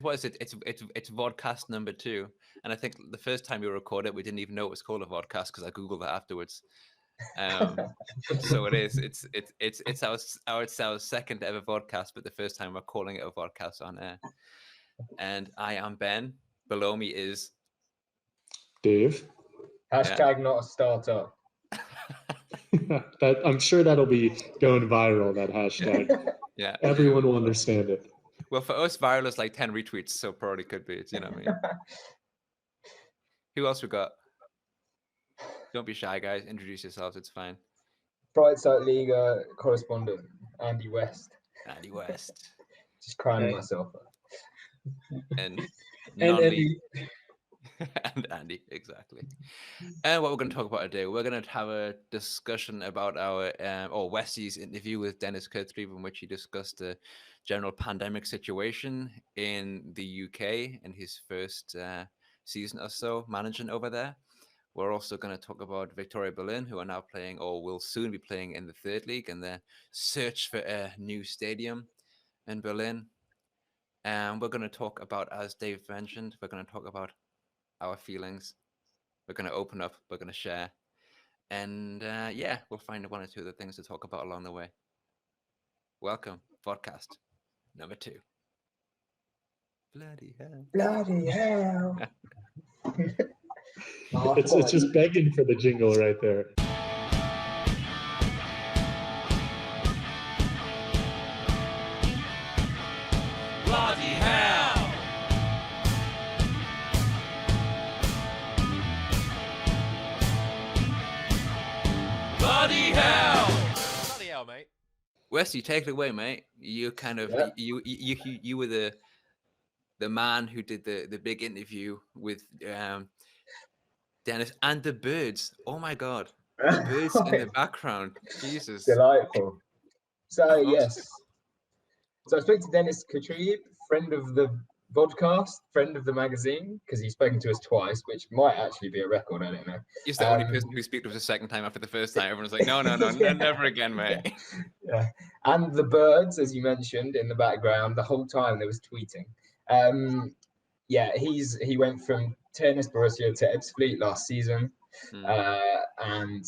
What is it? It's Vodcast number 2, and I think the first time we recorded, we didn't even know it was called a Vodcast because I googled it afterwards. So it is. It's our second ever podcast, but the first time we're calling it a Vodcast on air. And I am Ben. Below me is Dave. Hashtag not a startup. That I'm sure that'll be going viral. That hashtag. Yeah. Everyone will understand it. Well, for us, viral is like 10 retweets, so probably could be. You know what I mean? Who else we got? Don't be shy, guys. Introduce yourselves. It's fine. Freizeitlga correspondent Andy West. Andy West. Just crying myself. And Andy. And Andy, exactly. And what we're going to talk about today, we're going to have a discussion about our Westy's interview with Denhis Kutrieb, in which he discussed the general pandemic situation in the UK in his first season or so managing over there. We're also going to talk about Viktoria Berlin, who are now playing or will soon be playing in the third league, and their search for a new stadium in Berlin. And we're going to talk about, as Dave mentioned, we're going to talk about our feelings. We're going to open up. We're going to share. And we'll find one or two other things to talk about along the way. Welcome, podcast number 2. Bloody hell. Bloody hell. It's just begging for the jingle right there. Bloody hell. Bloody hell. Bloody hell, mate. Westy, take it away, mate. You kind of you were the man who did the big interview with Denhis and the birds. Oh my God, the birds in the background. Jesus, delightful. So yes, so I spoke to Denhis Kutrieb, friend of the Vodcast, friend of the magazine, because he's spoken to us twice, which might actually be a record. I don't know. He's the only person who speaks to us a second time after the first time. Everyone's like, no, never again, mate. Yeah, and the birds, as you mentioned in the background, the whole time there was tweeting. He went from Tennis Borussia to Ebbsfleet last season, and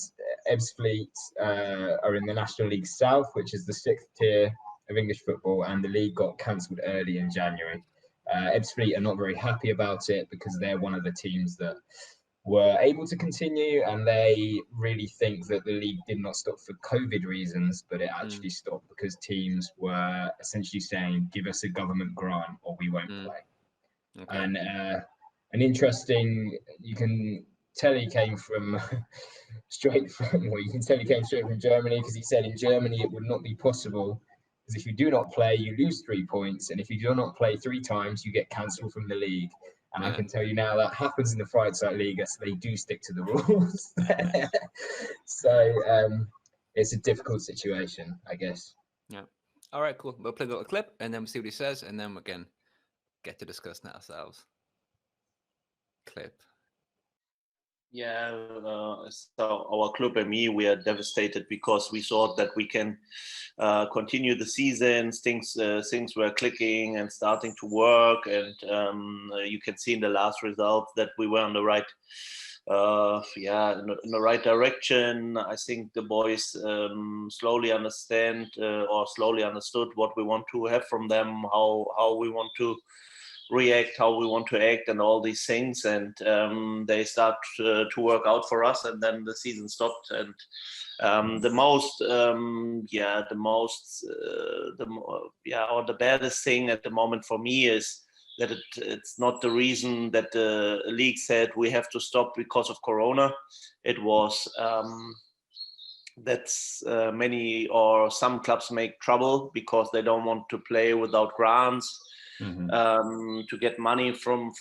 Ebbsfleet are in the National League South, which is the 6th tier of English football, and the league got cancelled early in January. Ebbsfleet are not very happy about it because they're one of the teams that were able to continue, and they really think that the league did not stop for COVID reasons, but it actually stopped because teams were essentially saying, give us a government grant or we won't play. Okay. And an interesting, you can tell he came straight from Germany, because he said in Germany it would not be possible, because if you do not play, you lose 3 points, and if you do not play 3 times, you get cancelled from the league. And I can tell you now that happens in the Freizeitlga, so they do stick to the rules. So it's a difficult situation, I guess. Yeah. All right, cool. We'll play the little clip, and then we'll see what he says, and then we can get to discussing it ourselves. Clip. Yeah, so our club and me, we are devastated because we thought that we can continue the season. Things were clicking and starting to work, and you can see in the last results that we were on the right, in the right direction. I think the boys slowly understood what we want to have from them, how we want to react, how we want to act, and all these things, and they start to work out for us, and then the season stopped. And the baddest thing at the moment for me is that it's not the reason that the league said we have to stop because of Corona. It was many or some clubs make trouble because they don't want to play without grants. To get money from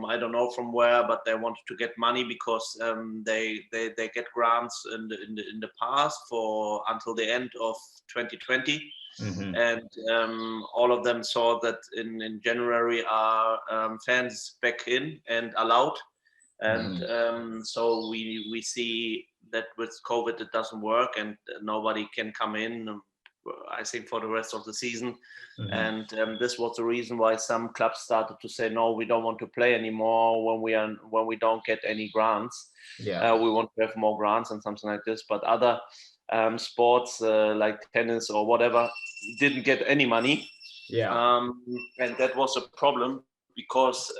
I don't know from where, but they wanted to get money because they get grants in the past for until the end of 2020, and all of them saw that in January are fans back in and allowed, and so we see that with COVID it doesn't work and nobody can come in I think, for the rest of the season. And this was the reason why some clubs started to say, no, we don't want to play anymore when we don't get any grants. We want to have more grants and something like this. But other sports like tennis or whatever didn't get any money. And that was a problem because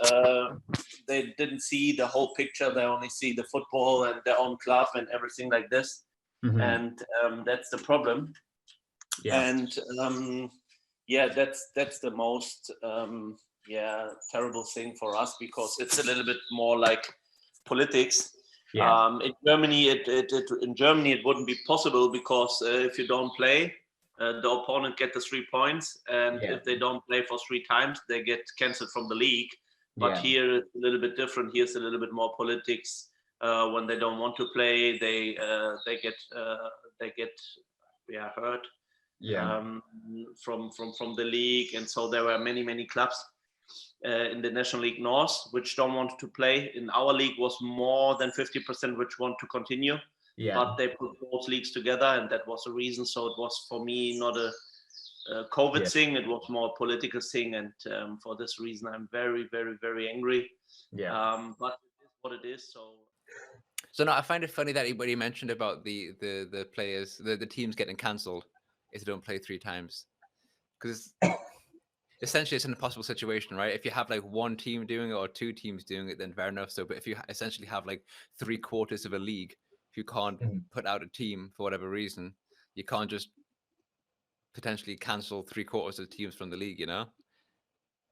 they didn't see the whole picture. They only see the football and their own club and everything like this. And that's the problem. And that's the most terrible thing for us, because it's a little bit more like politics. In Germany, it wouldn't be possible, because if you don't play, the opponent get the 3 points, and if they don't play for 3 times, they get cancelled from the league. But here it's a little bit different. Here's a little bit more politics. When they don't want to play, they get hurt from the league. And so there were many clubs in the National League North which don't want to play. In our league was more than 50% which want to continue. But they put both leagues together, and that was the reason. So it was, for me, not a COVID thing. It was more a political thing, and for this reason, I'm very, very, very angry. But it is what it is. So no, I find it funny that anybody mentioned about the players, the teams getting cancelled if they don't play 3 times, because essentially it's an impossible situation, right? If you have like 1 team doing it or 2 teams doing it, then fair enough. So, but if you essentially have like 3/4 of a league, if you can't put out a team for whatever reason, you can't just potentially cancel 3/4 of the teams from the league. You know,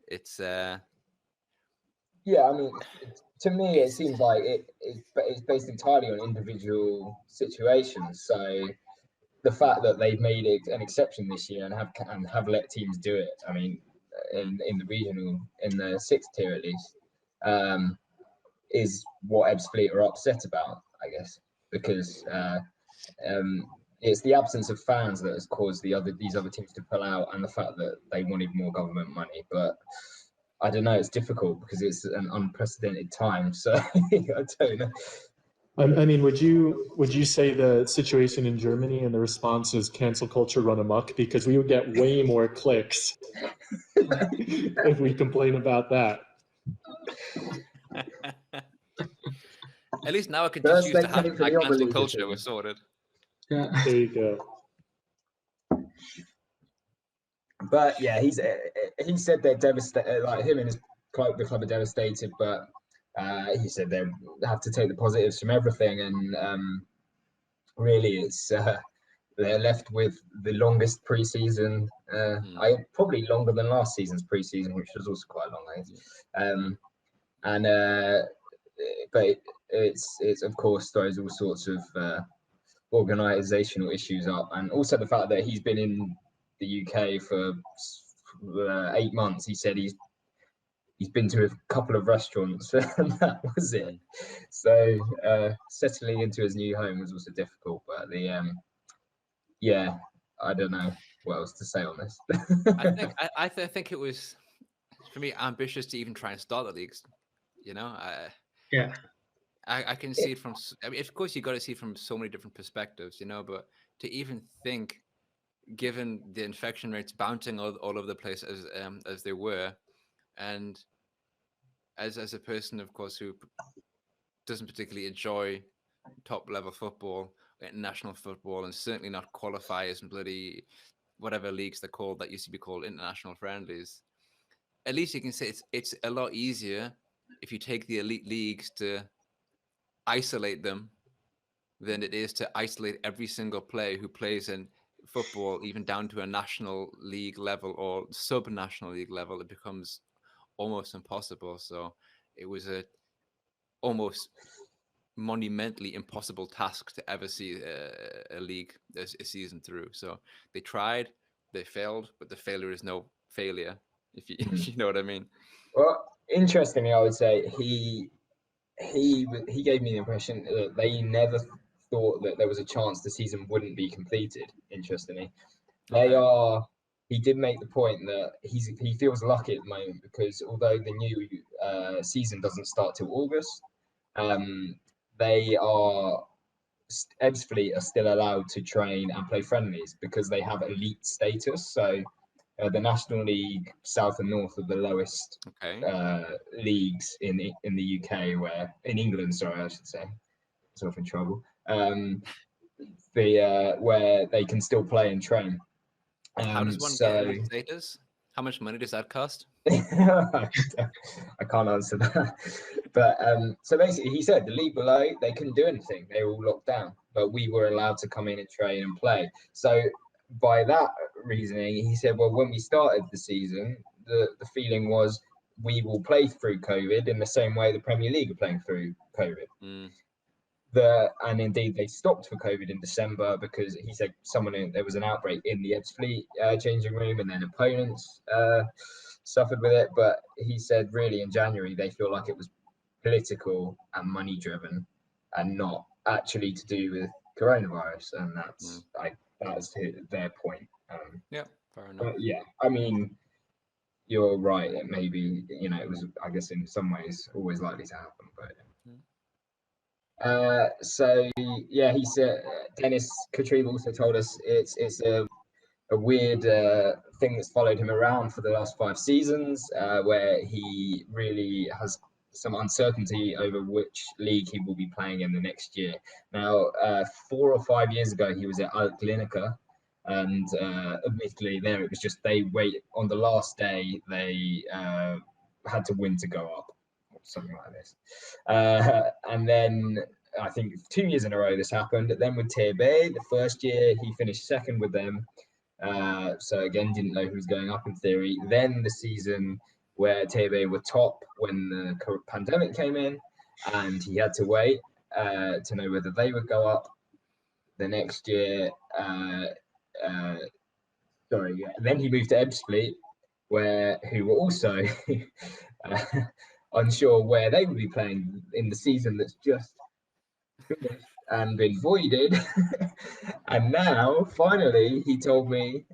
it's I mean, to me, it seems like it's based entirely on individual situations. So the fact that they've made it an exception this year and have let teams do it, I mean, in the regional, in the 6th tier at least, is what Ebbsfleet are upset about, I guess, because it's the absence of fans that has caused these other teams to pull out, and the fact that they wanted more government money. But I don't know, it's difficult because it's an unprecedented time. So I don't know. I mean, would you say the situation in Germany and the response is cancel culture run amok? Because we would get way more clicks if we complain about that. At least now I can just use the hashtag cancel culture. We're sorted. There you go. But yeah, he said they're devastated. Like, him and the club are devastated, but he said they have to take the positives from everything, and really, it's they're left with the longest preseason. Probably longer than last season's preseason, which was also quite long, I guess. But it's of course throws all sorts of organisational issues up, and also the fact that he's been in the UK for 8 months. He said he's been to a couple of restaurants, and that was it. So settling into his new home was also difficult. But I don't know what else to say on this. I think it was, for me, ambitious to even try and start the leagues. You know, I can see it from. I mean, of course, you got to see it from so many different perspectives. You know, but to even think, given the infection rates bouncing all over the place as they were, and as a person, of course, who doesn't particularly enjoy top level football, international football, and certainly not qualifiers and bloody whatever leagues they're called that used to be called international friendlies, at least you can say it's a lot easier if you take the elite leagues to isolate them than it is to isolate every single player who plays in football, even down to a national league level or sub-national league level. It becomes almost impossible. So it was a almost monumentally impossible task to ever see a league a season through. So they tried, they failed, but the failure is no failure, if you know what I mean. Well, interestingly, I would say he gave me the impression that they never thought that there was a chance the season wouldn't be completed. Interestingly, he did make the point that he feels lucky at the moment, because although the new season doesn't start till August, they are Ebbsfleet are still allowed to train and play friendlies because they have elite status. So the National League South and North are the lowest leagues in the UK, where in England, sorry, I should say, myself in trouble. Where they can still play and train. How does one get elite status? How much money does that cost? I can't answer that. But so basically, he said the league below, they couldn't do anything. They were all locked down, but we were allowed to come in and train and play. So by that reasoning, he said, well, when we started the season, the feeling was we will play through COVID in the same way the Premier League are playing through COVID. And indeed, they stopped for COVID in December because he said there was an outbreak in the Ebbsfleet changing room, and then opponents suffered with it. But he said really in January, they feel like it was political and money driven and not actually to do with coronavirus. And that's their point. Yeah, fair enough. Yeah, I mean, you're right. It maybe, it was, I guess, in some ways always likely to happen, but. So yeah, he said Denhis Kutrieb also told us it's a weird thing that's followed him around for the last 5 seasons, where he really has some uncertainty over which league he will be playing in the next year. Now, 4 or 5 years ago, he was at Liga, and admittedly, there it was just on the last day they had to win to go up. Something like this. And then I think 2 years in a row this happened. Then with TB, the first year he finished second with them. So again, didn't know who was going up in theory. Then the season where TB were top when the pandemic came in, and he had to wait to know whether they would go up. The next year, then he moved to Ebbsfleet, who were also unsure where they would be playing in the season that's just finished and been voided. And now, finally, he told me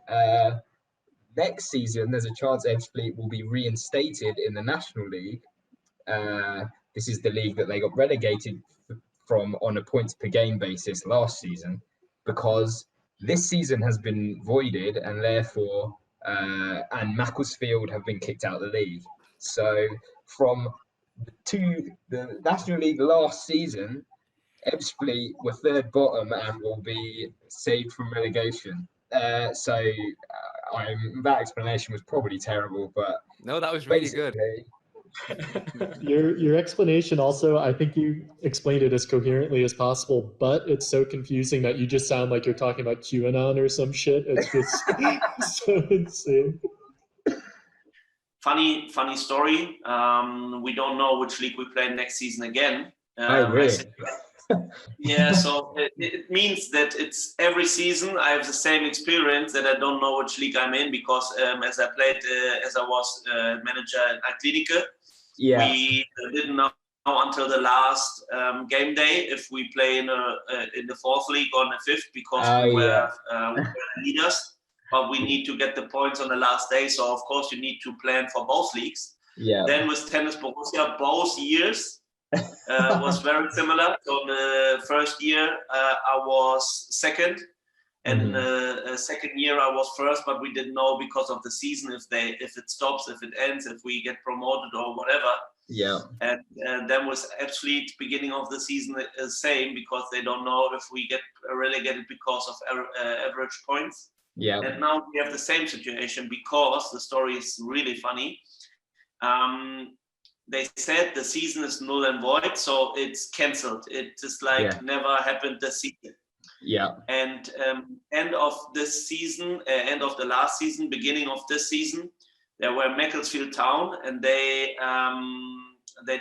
next season there's a chance Ebbsfleet will be reinstated in the National League. This is the league that they got relegated from on a points per game basis last season, because this season has been voided, and therefore and Macclesfield have been kicked out of the league. So from the National League last season, Ebbsfleet were third bottom and will be saved from relegation. So that explanation was probably terrible, but no, that was really good. Your explanation also, I think you explained it as coherently as possible, but it's so confusing that you just sound like you're talking about QAnon or some shit. It's just so insane. Funny story. We don't know which league we play next season again. Really? Yeah, so it means that it's every season I have the same experience, that I don't know which league I'm in, because as I was manager at Liga, we didn't know until the last game day if we play in the 4th league or in the 5th, because we were leaders. But we need to get the points on the last day, so of course you need to plan for both leagues. Yeah. Then with Tennis Borussia, both years was very similar. So the first year I was second, and second year I was first, but we didn't know because of the season if it stops, if it ends, if we get promoted or whatever. Yeah. And then with Ebbsfleet, beginning of the season is same, because they don't know if we get relegated because of average points. Yeah. And now we have the same situation, because the story is really funny. They said the season is null and void, so it's cancelled. It just never happened this season. Yeah. And end of this season, end of the last season, beginning of this season, there were Macclesfield Town, and they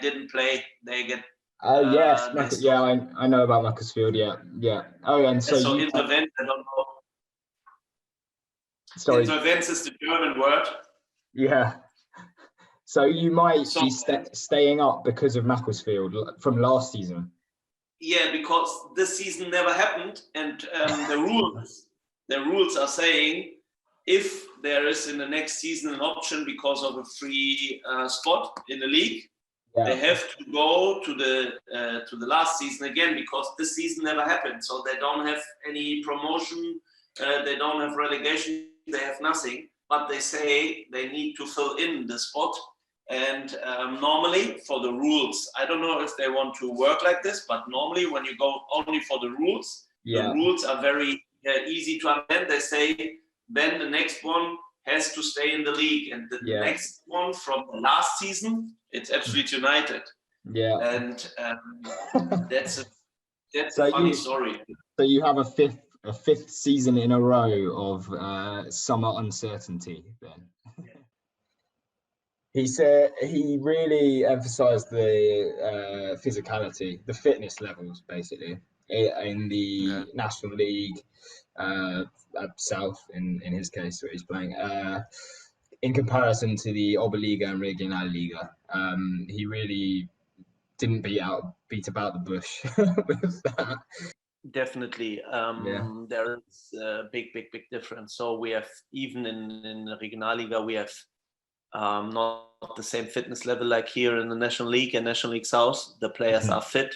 didn't play. They get. Yes, I know about Macclesfield. Yeah. Oh, and so Insolvenz, I don't know. Sorry. Insolvenz is the German word. Yeah. So you might be staying up because of Macclesfield from last season. Yeah, because this season never happened, and the rules are saying if there is in the next season an option because of a free spot in the league, They have to go to the last season again, because this season never happened. So they don't have any promotion, they don't have relegation, they have nothing. But they say they need to fill in the spot. And normally for the rules, I don't know if they want to work like this, but normally when you go only for the rules are very easy to understand. They say then the next one has to stay in the league, and the next one from the last season, it's Ebbsfleet United. Yeah, and that's a funny story. So you have a fifth season in a row of summer uncertainty then. He said he really emphasized the physicality, the fitness levels, basically, in the National League South, in his case, where he's playing, in comparison to the Oberliga and Regionalliga. He really didn't beat about the bush with that. Definitely. There is a big difference. So we have, even in the Regionalliga, we have not the same fitness level like here in the National League and National League South. The players are fit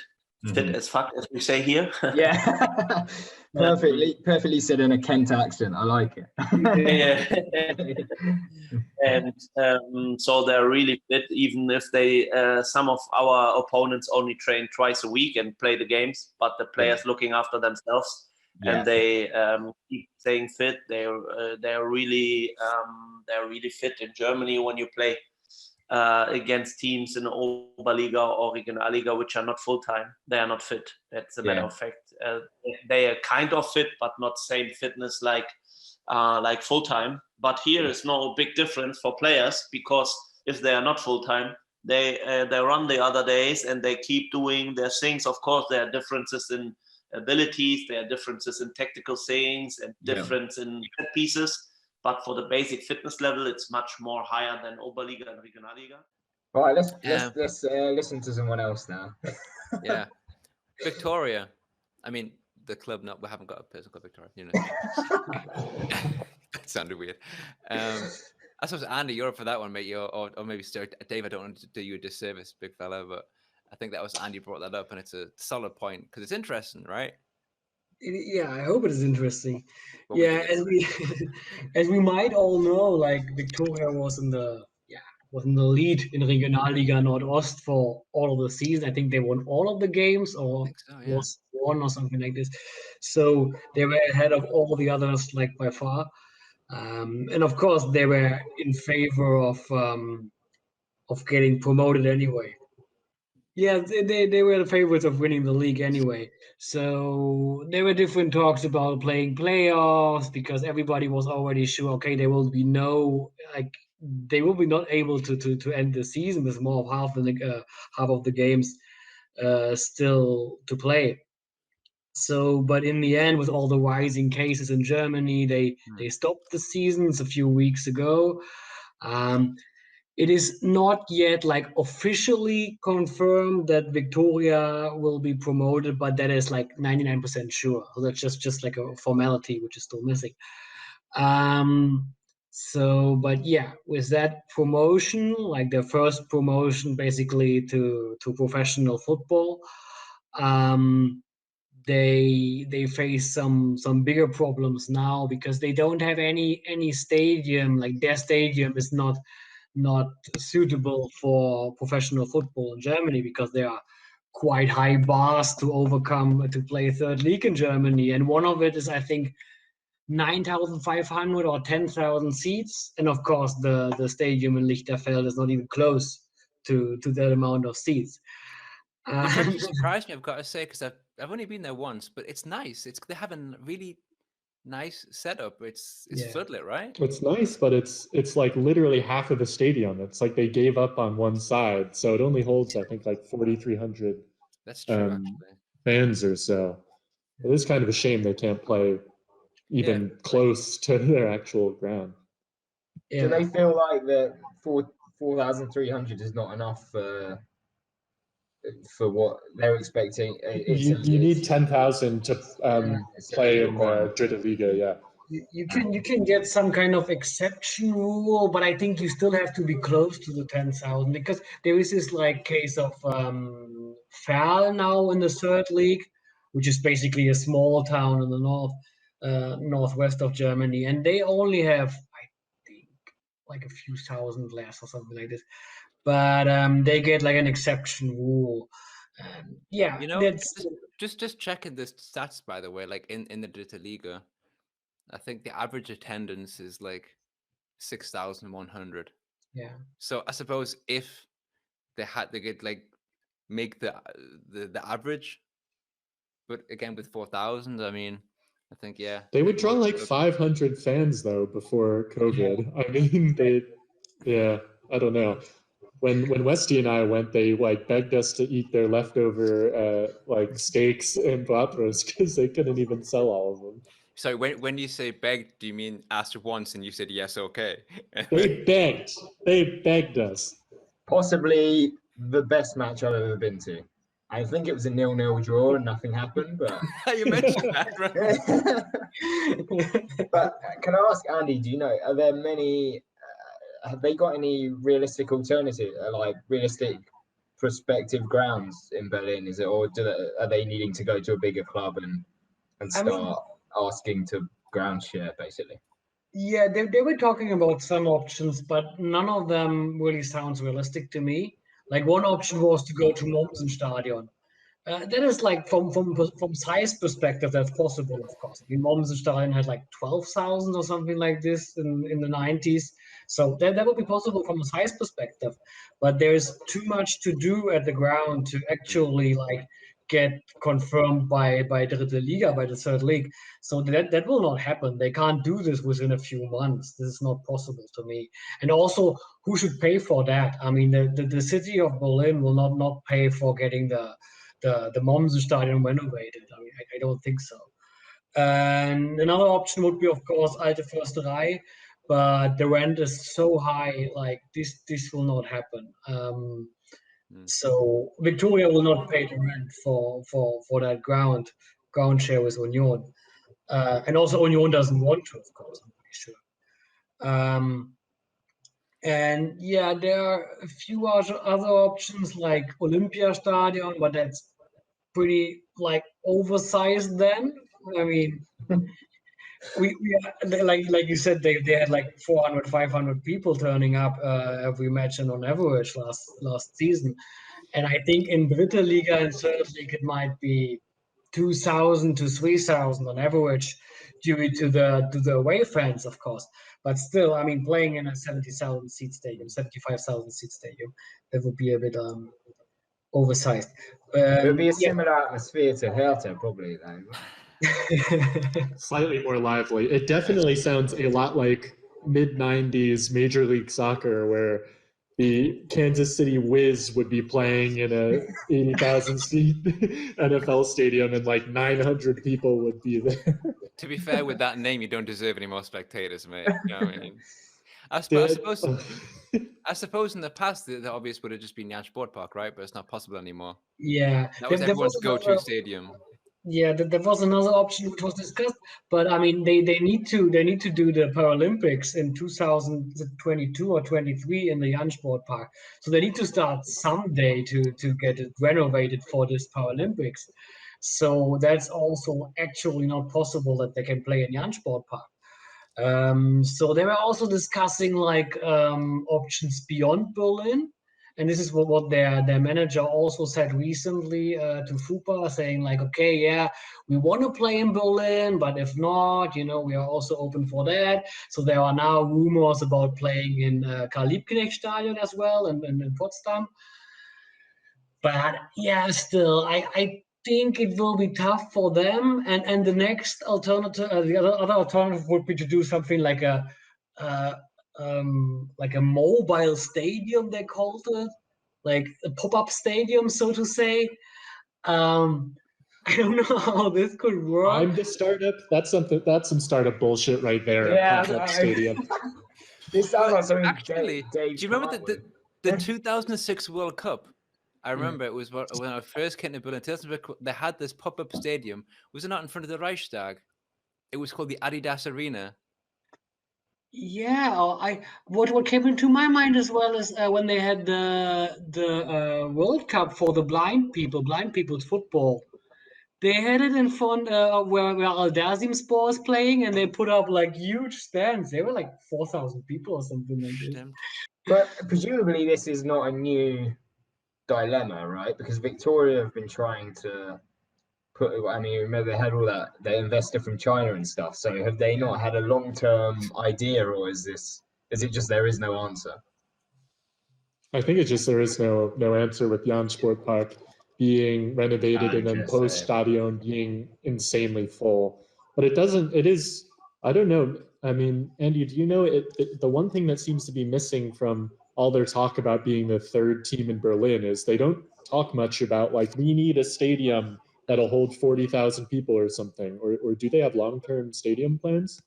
as fuck, as we say here. Yeah, perfectly said in a Kent accent. I like it. And so they're really fit, even if they some of our opponents only train twice a week and play the games, but the players looking after themselves. And they keep staying fit. They're really fit in Germany. When you play against teams in Oberliga or Regionalliga, which are not full time, they are not fit. That's a matter of fact. They are kind of fit, but not same fitness like full time. But here is no big difference for players, because if they are not full time, they run the other days and they keep doing their things. Of course, there are differences in abilities, there are differences in tactical things, and difference in set pieces, but for the basic fitness level, it's much more higher than Oberliga and Regionalliga. All right, let's listen to someone else now. Yeah, Viktoria. I mean, the club. No, we haven't got a person called Viktoria. You know, that sounded weird. I suppose Andy, you're up for that one, mate. Or maybe Stuart. Dave, I don't want to do you a disservice, big fella, but I think that was Andy brought that up, and it's a solid point because it's interesting, right? Yeah, I hope it is interesting. As we might all know, like Viktoria was in the lead in Regionalliga Nordost for all of the season. I think they won all of the games, or was one or something like this. So they were ahead of all the others, like by far. And of course, they were in favor of getting promoted anyway. Yeah, they were the favorites of winning the league anyway. So there were different talks about playing playoffs, because everybody was already sure, okay, they will be not able to end the season with more of half of the games still to play. So, but in the end, with all the rising cases in Germany, they stopped the seasons a few weeks ago. It is not yet like officially confirmed that Viktoria will be promoted, but that is like 99% sure. So that's just like a formality, which is still missing. But yeah, with that promotion, like their first promotion basically to professional football, they face some bigger problems now, because they don't have any stadium. Like their stadium is not suitable for professional football in Germany, because there are quite high bars to overcome to play third league in Germany. And one of it is, I think, 9,500 or 10,000 seats. And of course, the stadium in Lichterfeld is not even close to that amount of seats. It surprised me, I've got to say, because I've only been there once, but it's nice. They have a really nice setup. It's floodlit, right? It's nice, but it's like literally half of the stadium. It's like they gave up on one side, so it only holds, I think, like 4,300 fans or so. It is kind of a shame they can't play even close to their actual ground. Do they feel like that 4,300 is not enough for what they're expecting? You need 10,000 to play in the Dritte Liga, You can get some kind of exception rule, but I think you still have to be close to the 10,000 because there is this like case of Ferl now in the third league, which is basically a small town in the northwest of Germany, and they only have, I think, like a few thousand less or something like this, but they get like an exception rule. Yeah, that's just checking the stats, by the way, like in the Dritte Liga, I think the average attendance is like 6,100. Yeah. So I suppose if they could like make the average, but again with 4,000, I mean, I think they would draw like 500 fans though before COVID. I mean, I don't know. When Westy and I went, they like begged us to eat their leftover like steaks and bratwurst because they couldn't even sell all of them. So when you say begged, do you mean asked once and you said yes, okay? They begged us. Possibly the best match I've ever been to. I think it was a 0-0 draw and nothing happened, but you mentioned that, right? But can I ask Andy? Do you know? Are there many? Have they got any realistic alternative, like realistic prospective grounds in Berlin? Is it, or are they needing to go to a bigger club and start asking to ground share, basically? Yeah, they were talking about some options, but none of them really sounds realistic to me. Like one option was to go to Mommsenstadion. That is like from size perspective, that's possible, of course. I mean, Mommsenstadion had like 12,000 or something like this in the 90s. So that would be possible from a size perspective. But there's too much to do at the ground to actually like get confirmed by Dritte Liga, by the third league. So that will not happen. They can't do this within a few months. This is not possible to me. And also, who should pay for that? I mean, the city of Berlin will not pay for getting the Mommsenstadion renovated. I mean, I don't think so. And another option would be, of course, Alte Försterei, but the rent is so high, like this will not happen. So Viktoria will not pay the rent for that ground share with Union. And also Union doesn't want to, of course, I'm pretty sure. And yeah, there are a few other options like Olympiastadion, but that's pretty like oversized then. I mean, we like you said, they had like 400, 500 people turning up every match and on average last season. And I think in Dritte Liga and third league it might be 2,000 to 3,000 on average due to the away fans, of course. But still, I mean, playing in a 70,000 seat stadium, 75,000 seat stadium, that would be a bit oversized. It would be a similar atmosphere to Hertha, probably, though. Slightly more lively. It definitely sounds a lot like mid-90s Major League Soccer, where the Kansas City Wiz would be playing in a 80,000 seat NFL stadium and like 900 people would be there. To be fair, with that name, you don't deserve any more spectators, mate. You know what I mean? I suppose in the past, the obvious would have just been Jan Sportpark, right? But it's not possible anymore. Yeah. That was everyone's go-to stadium. Yeah, there was another option which was discussed, but I mean they need to do the Paralympics in 2022 or 23 in the Jan Sportpark. So they need to start someday to get it renovated for this Paralympics. So that's also actually not possible that they can play in Jan Sportpark. So they were also discussing like options beyond Berlin. And this is what their manager also said recently to FUPA, saying like, okay, yeah, we want to play in Berlin, but if not, we are also open for that. So there are now rumors about playing in Karl-Liebknecht-Stadion as well and in Potsdam. But yeah, still, I think it will be tough for them. And the next alternative, the other alternative would be to do something like a mobile stadium, they called it, like a pop-up stadium, so to say. I don't know how this could work. I'm the startup. That's some startup bullshit right there. Yeah, a pop-up stadium. This sounds like something. Actually, do you remember the 2006 World Cup? I remember it was when I first came to Berlin. They had this pop-up stadium. Was it not in front of the Reichstag? It was called the Adidas Arena. Yeah, what came into my mind as well is when they had the World Cup for the blind people's football. They had it in front where Al Dazimspor is playing, and they put up like huge stands. They were like 4,000 people or something like this. But presumably this is not a new dilemma, right? Because Victoria have been trying to put, I mean, remember they had all that, the investor from China and stuff. So have they not had a long-term idea, or is it just there is no answer? I think it's just there is no answer with Jan Sportpark being renovated and then post stadion being insanely full. But it is, I don't know. I mean, Andy, do you know the one thing that seems to be missing from all their talk about being the third team in Berlin is they don't talk much about like, we need a stadium that'll hold 40,000 people or something, or do they have long-term stadium plans?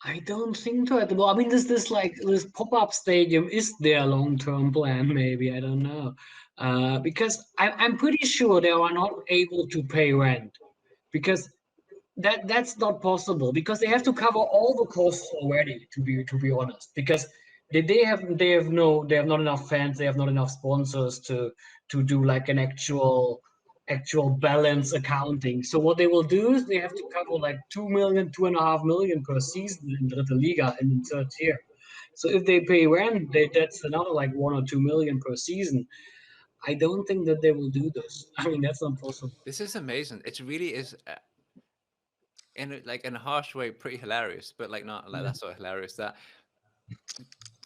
I don't think so at the moment. I mean, this pop-up stadium is their long-term plan. Maybe, I don't know, because I'm pretty sure they are not able to pay rent, because that's not possible, because they have to cover all the costs already. To be honest, because they have not enough fans, they have not enough sponsors to do like an actual balance accounting. So what they will do is they have to cover like 2 million, 2.5 million per season in the Liga and in third tier. So if they pay rent, that's another like 1 or 2 million per season. I don't think that they will do this. I mean, that's not possible. This is amazing. It really is, in a harsh way, pretty hilarious. But like not like that's so hilarious that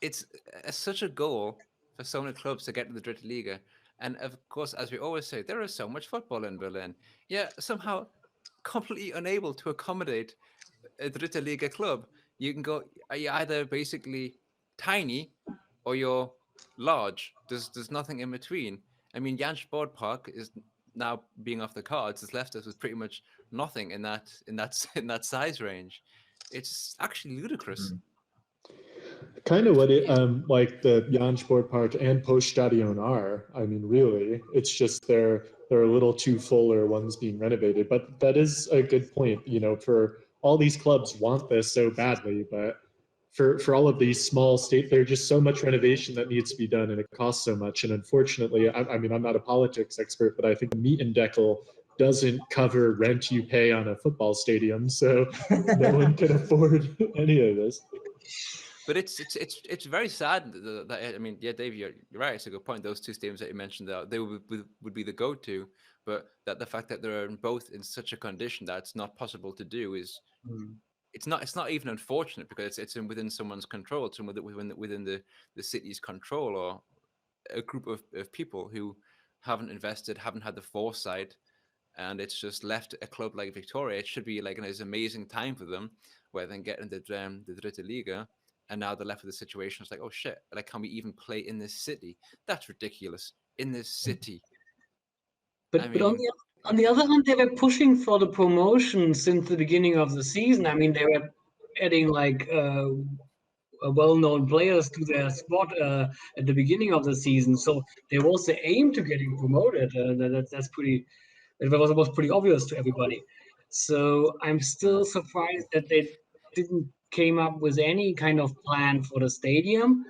it's such a goal for so many clubs to get to the Dritte Liga. And of course, as we always say, there is so much football in Berlin. Yeah, somehow completely unable to accommodate a Dritte Liga club. You can go, you're either basically tiny or you're large. There's nothing in between. I mean, Jan Sportpark is now being off the cards. It's left us with pretty much nothing in that size range. It's actually ludicrous. Kind of what it like the Jan Sportpark and Poststadion are. I mean, really, it's just they're a little too full, or one's being renovated. But that is a good point. You know, for all these clubs want this so badly, but for all of these small there's just so much renovation that needs to be done, and it costs so much. And unfortunately, I mean, I'm not a politics expert, but I think the Mietendeckel doesn't cover rent you pay on a football stadium, so no one can afford any of this. But it's very sad that I mean, yeah, Dave, you're right. It's a good point. Those two stadiums that you mentioned, they would be the go-to, but that the fact that they're both in such a condition that it's not possible to do is it's not even unfortunate, because it's within someone's control. It's within the city's control, or a group of people who haven't invested, haven't had the foresight, and it's just left a club like Victoria. It should be like an amazing time for them, where they get into the Dritte Liga. And now they're left with the situation. It's like, oh shit! Like, can we even play in this city? That's ridiculous. In this city. But on the other hand, they were pushing for the promotion since the beginning of the season. I mean, they were adding like well-known players to their squad at the beginning of the season. So there was the aim to getting promoted. That's pretty. It was pretty obvious to everybody. So I'm still surprised that they didn't came up with any kind of plan for the stadium.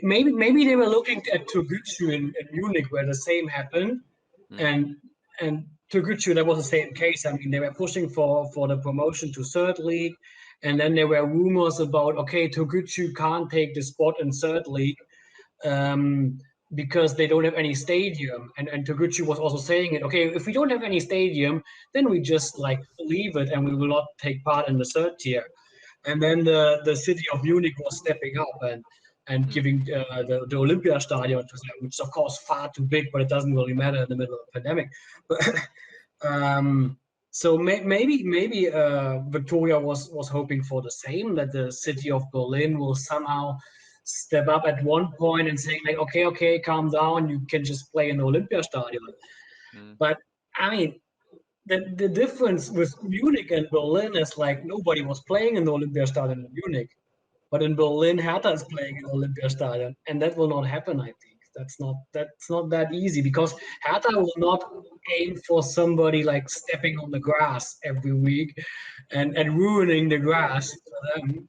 Maybe they were looking at Türkgücü in Munich, where the same happened, and Türkgücü, that was the same case. I mean, they were pushing for the promotion to third league, and then there were rumors about, okay, Türkgücü can't take the spot in third league because they don't have any stadium, and Türkgücü was also saying it. Okay, if we don't have any stadium, then we just like leave it, and we will not take part in the third tier. And then the city of Munich was stepping up and giving the Olympiastadion to them, which is of course far too big, but it doesn't really matter in the middle of a pandemic. So maybe Victoria was hoping for the same, that the city of Berlin will somehow step up at one point and saying like, okay, calm down, you can just play in the Olympiastadion. But I mean, the difference with Munich and Berlin is like nobody was playing in the Olympiastadion in Munich, but in Berlin, Hertha is playing in the Olympiastadion, and that will not happen, I think. That's not that easy, because Hertha will not aim for somebody like stepping on the grass every week and ruining the grass for them.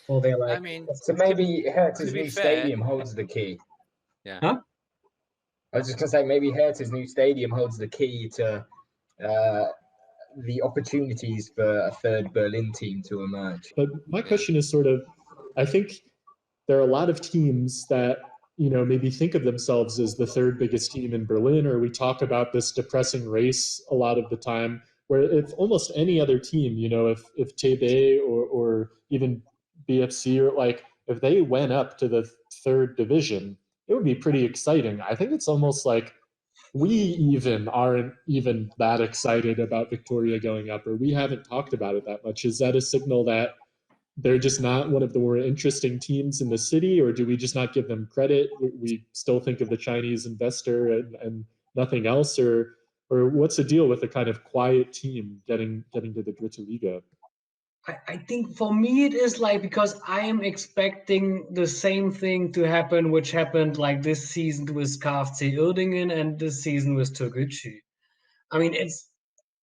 For their like. I mean, so maybe Hertha's new fair, stadium holds the key. Yeah. Huh? I was just gonna say maybe Hertha's new stadium holds the key to the opportunities for a third Berlin team to emerge. But my question is sort of, I think there are a lot of teams that, you know, maybe think of themselves as the third biggest team in Berlin, or we talk about this depressing race a lot of the time, where if almost any other team, you know, if TB or even BFC, or like, if they went up to the third division, it would be pretty exciting. I think it's almost like we even aren't even that excited about Viktoria going up, or we haven't talked about it that much. Is that a signal that they're just not one of the more interesting teams in the city, or do we just not give them credit? We still think of the Chinese investor and nothing else, or what's the deal with a kind of quiet team getting to the Dritte Liga? I think for me it is like, because I am expecting the same thing to happen which happened like this season with KFC Uerdingen and this season with Türkgücü. I mean,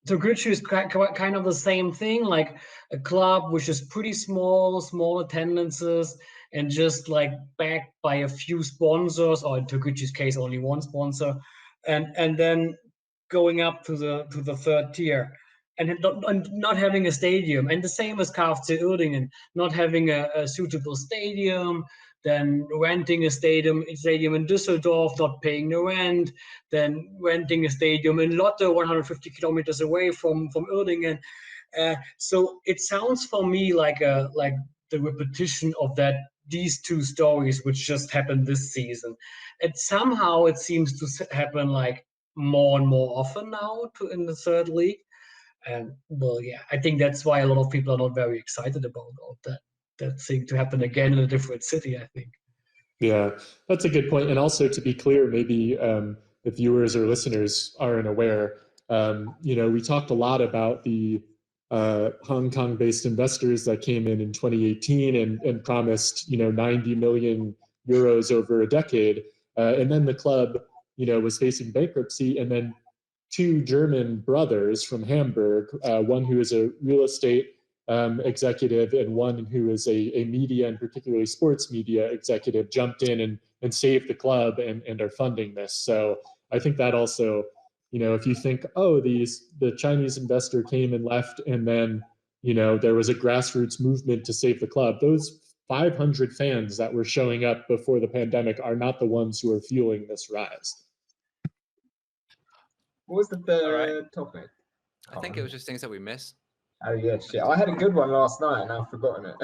Türkgücü is kind of the same thing, like a club which is pretty small attendances, and just like backed by a few sponsors, or in Türkgücü's case only one sponsor, and then going up to the third tier. And not having a stadium, and the same as KFC Uerdingen, not having a suitable stadium, then renting a stadium in Düsseldorf, not paying the rent, then renting a stadium in Lotte, 150 kilometers away from Uerdingen. So it sounds for me like the repetition of these two stories which just happened this season. And somehow it seems to happen like more and more often now in the third league. And well, yeah, I think that's why a lot of people are not very excited about that thing to happen again in a different city, I think. Yeah, that's a good point. And also, to be clear, maybe if viewers or listeners aren't aware, you know, we talked a lot about the Hong Kong-based investors that came in 2018 and promised, you know, 90 million euros over a decade. And then the club, you know, was facing bankruptcy, and then two German brothers from Hamburg, one who is a real estate executive and one who is a media, and particularly sports media executive, jumped in and saved the club and are funding this. So I think that also, you know, if you think, oh, the Chinese investor came and left, and then, you know, there was a grassroots movement to save the club, those 500 fans that were showing up before the pandemic are not the ones who are fueling this rise. What was the third topic? I think it was just things that we missed. Oh yeah, shit. I had a good one last night and I've forgotten it.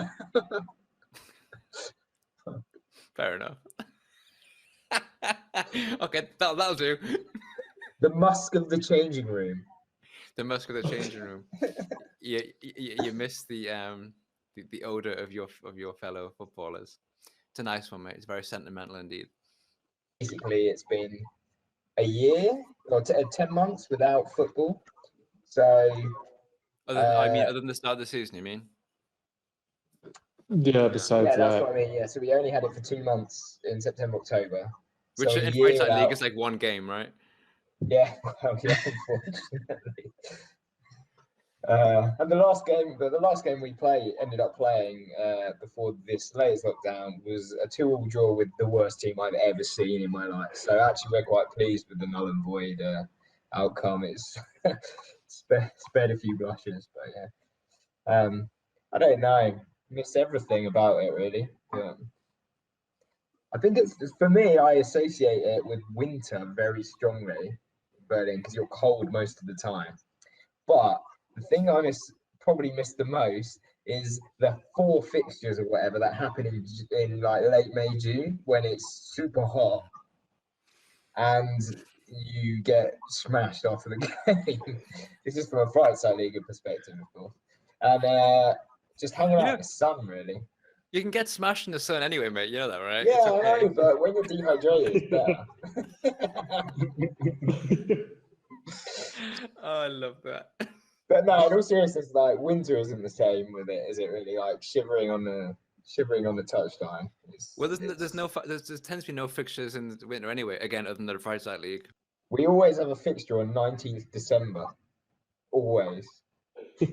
Fair enough. Okay, that'll do. The musk of the changing room. The musk of the changing room. You missed the odor of your fellow footballers. It's a nice one, mate. It's very sentimental indeed. Basically, it's been a year or 10 months without football. So other than the start of the season, you mean? Yeah, besides that. That's what I mean. Yeah, so we only had it for 2 months in September, October. Which so in Freizeitlga is like one game, right? Yeah, well, yeah, unfortunately. And the last game we ended up playing before this latest lockdown was a 2-2 draw with the worst team I've ever seen in my life. So actually, we're quite pleased with the null and void outcome. It's spared a few blushes, but yeah. I don't know. Miss everything about it, really. I think it's, for me, I associate it with winter very strongly, Berlin, because you're cold most of the time. But the thing I probably miss the most is the 4 fixtures or whatever that happen in like late May, June, when it's super hot and you get smashed after the game. This is from a Freizeitlga perspective, of course. And just hanging out in the sun, really. You can get smashed in the sun anyway, mate. You know that, right? Yeah, okay. I know, but when you're dehydrated, it's better. Oh, I love that. But no, in all seriousness, like winter isn't the same with it, is it really? Like shivering on the touchline Well, there tends to be no fixtures in the winter anyway. Again, other than the Freizeitlga. We always have a fixture on 19th December, always.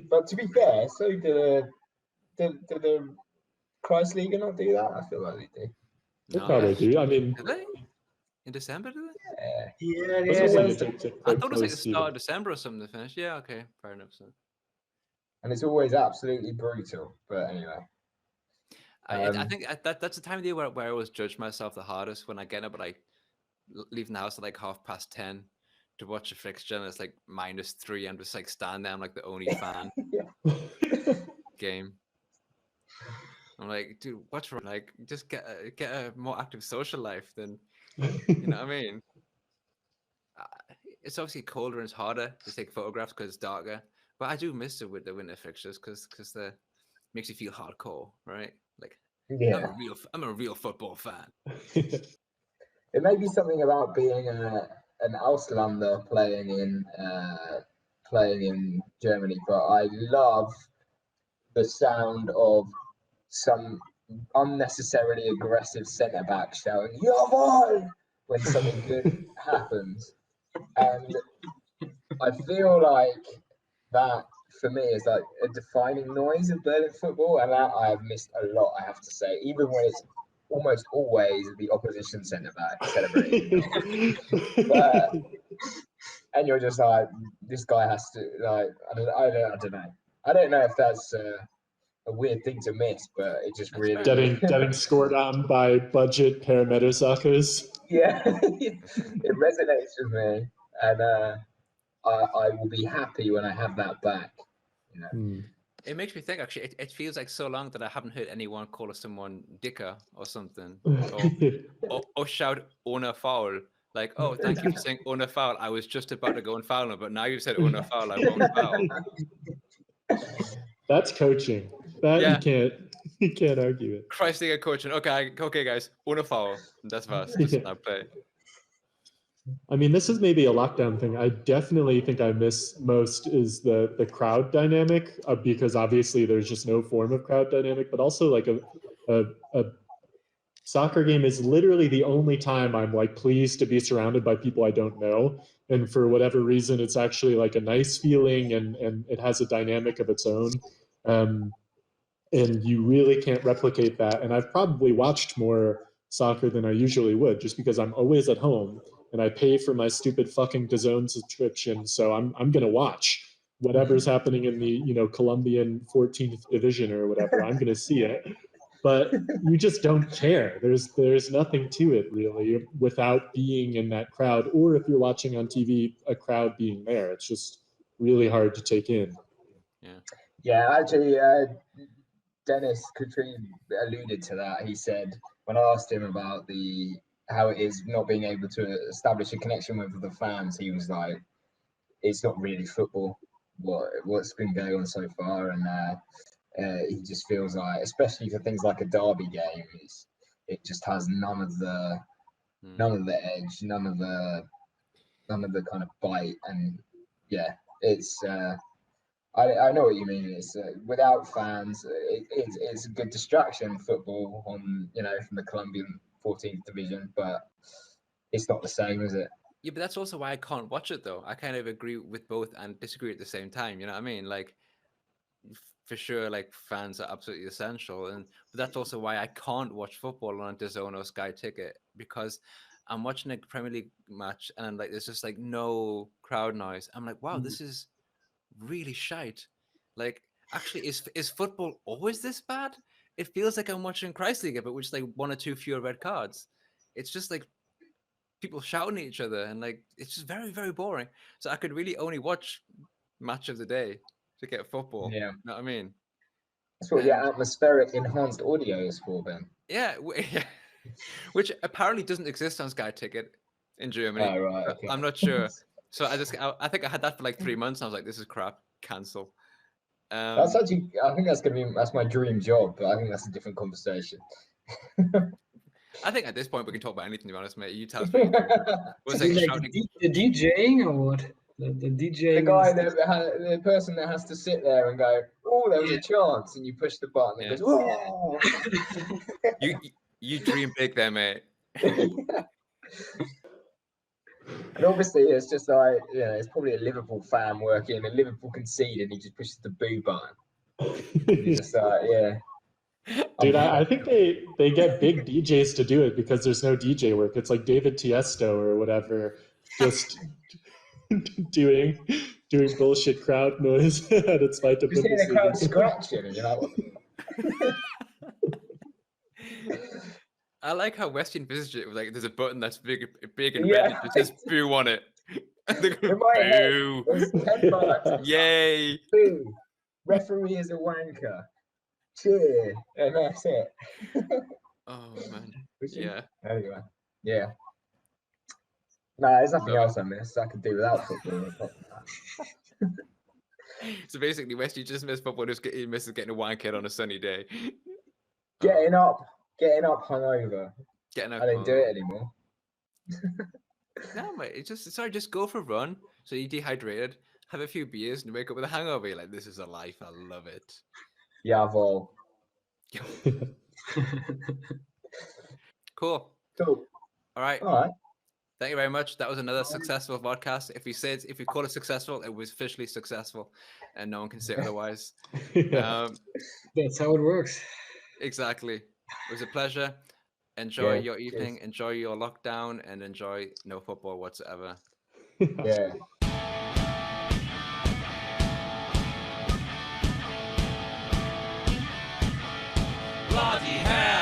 But to be fair, so do the Kreisliga not do that? I feel like they do. They probably do. I mean, do they? In December, do they? Yeah. I thought it was like the start of December or something to finish. Yeah, okay, fair enough. So. And it's always absolutely brutal. But anyway. I think that's the time of the year where I always judge myself the hardest, when I get up at like leaving the house at like 10:30 to watch a fixture and it's like -3. I'm just like standing there. I'm like the only fan. Game. I'm like, dude, what's wrong? Like, just get a more active social life than, you know what I mean? It's obviously colder and it's harder to take photographs because it's darker. But I do miss it with the winter fixtures because the makes you feel hardcore, right? Like, yeah, I'm a real football fan. It may be something about being an Auslander playing in Germany, but I love the sound of some unnecessarily aggressive centre back shouting "JAWOHL" when something good happens, and I feel like that for me is like a defining noise of Berlin football, and that I have missed a lot, I have to say, even when it's almost always the opposition centre back celebrating. And you're just like, this guy has to, like, I don't know if that's a weird thing to miss, but it just really getting scored on by budget paramedics. Yeah, it resonates with me, and I will be happy when I have that back. You know. It makes me think, actually, it feels like so long that I haven't heard anyone call someone dicker or something, or shout "ohne foul." Like, oh, thank you for saying "ohne foul." I was just about to go and foul him, but now you've said "ohne foul," I won't foul. That's coaching. You can't argue it. Kreisliga coaching. Okay, guys, "ohne foul." That's fast. Just now play. I mean, this is maybe a lockdown thing. I definitely think I miss most is the crowd dynamic, because obviously there's just no form of crowd dynamic, but also like a soccer game is literally the only time I'm like pleased to be surrounded by people I don't know. And for whatever reason, it's actually like a nice feeling, and it has a dynamic of its own. And you really can't replicate that. And I've probably watched more soccer than I usually would, just because I'm always at home and I pay for my stupid fucking DAZN subscription. So I'm going to watch whatever's happening in the, Colombian 14th division or whatever. I'm going to see it. But you just don't care. There's nothing to it really without being in that crowd, or if you're watching on TV, a crowd being there. It's just really hard to take in. Yeah, actually, Denhis Kutrieb alluded to that. He said, when I asked him about how it is not being able to establish a connection with the fans, he was like, it's not really football, what's been going on so far. And he just feels like, especially for things like a derby game, it just has none of the edge, none of the kind of bite. And yeah, it's I know what you mean. It's without fans, it's a good distraction, football, on from the Colombian 14th division, but it's not the same, is it? Yeah, but that's also why I can't watch it, though. I kind of agree with both and disagree at the same time. You know what I mean? Like, for sure, like, fans are absolutely essential, but that's also why I can't watch football on a DAZN or Sky Ticket, because I'm watching a Premier League match and I'm like, there's just like no crowd noise. I'm like, wow, this is really shite. Like, actually, is football always this bad? It feels like I'm watching Kreisliga, but with just like one or two fewer red cards. It's just like people shouting at each other, and like it's just very, very boring. So I could really only watch match of the day to get football. Yeah, you know what I mean? That's what your atmospheric enhanced audio is for, Ben. Yeah, which apparently doesn't exist on Sky Ticket in Germany. Oh, right, okay. I'm not sure. So I think I had that for like 3 months, and I was like, this is crap, cancel. That's actually, I think that's my dream job, but I think that's a different conversation. I think at this point we can talk about anything, to be honest, mate. You tell us what you do. Was like the DJing or what? The DJ. The guy, the person that has to sit there and go, oh, there was a chance, and you push the button and it goes, oh. You dream big there, mate. And obviously, it's just like, it's probably a Liverpool fan working, and Liverpool concede, and he just pushes the boo button. He's just like, yeah. Dude, I think they get big DJs to do it because there's no DJ work. It's like David Tiesto or whatever, just doing bullshit crowd noise, and it's like You're seeing the crowd scratching, and you're like, what the I like how Westy envisaged it. Like, there's a button that's big and red. And it says boo on it. Boo! Yay! Boo! Referee is a wanker. Cheer, and that's it. Oh man! Yeah. Anyway, yeah. No, there's nothing else I miss. I could do without football. So basically, Westy just missed football. He misses getting a wank head on a sunny day. Getting up hungover. I don't do it anymore. No, mate. Just go for a run. So you're dehydrated, have a few beers, and wake up with a hangover. You're like, this is a life. I love it. JAWOHL. Cool. All right. Thank you very much. That was another successful podcast. If we call it successful, it was officially successful, and no one can say otherwise. That's how it works. Exactly. It was a pleasure. Enjoy your evening. Cheers. Enjoy your lockdown, and enjoy no football whatsoever. Yeah. Bloody hell!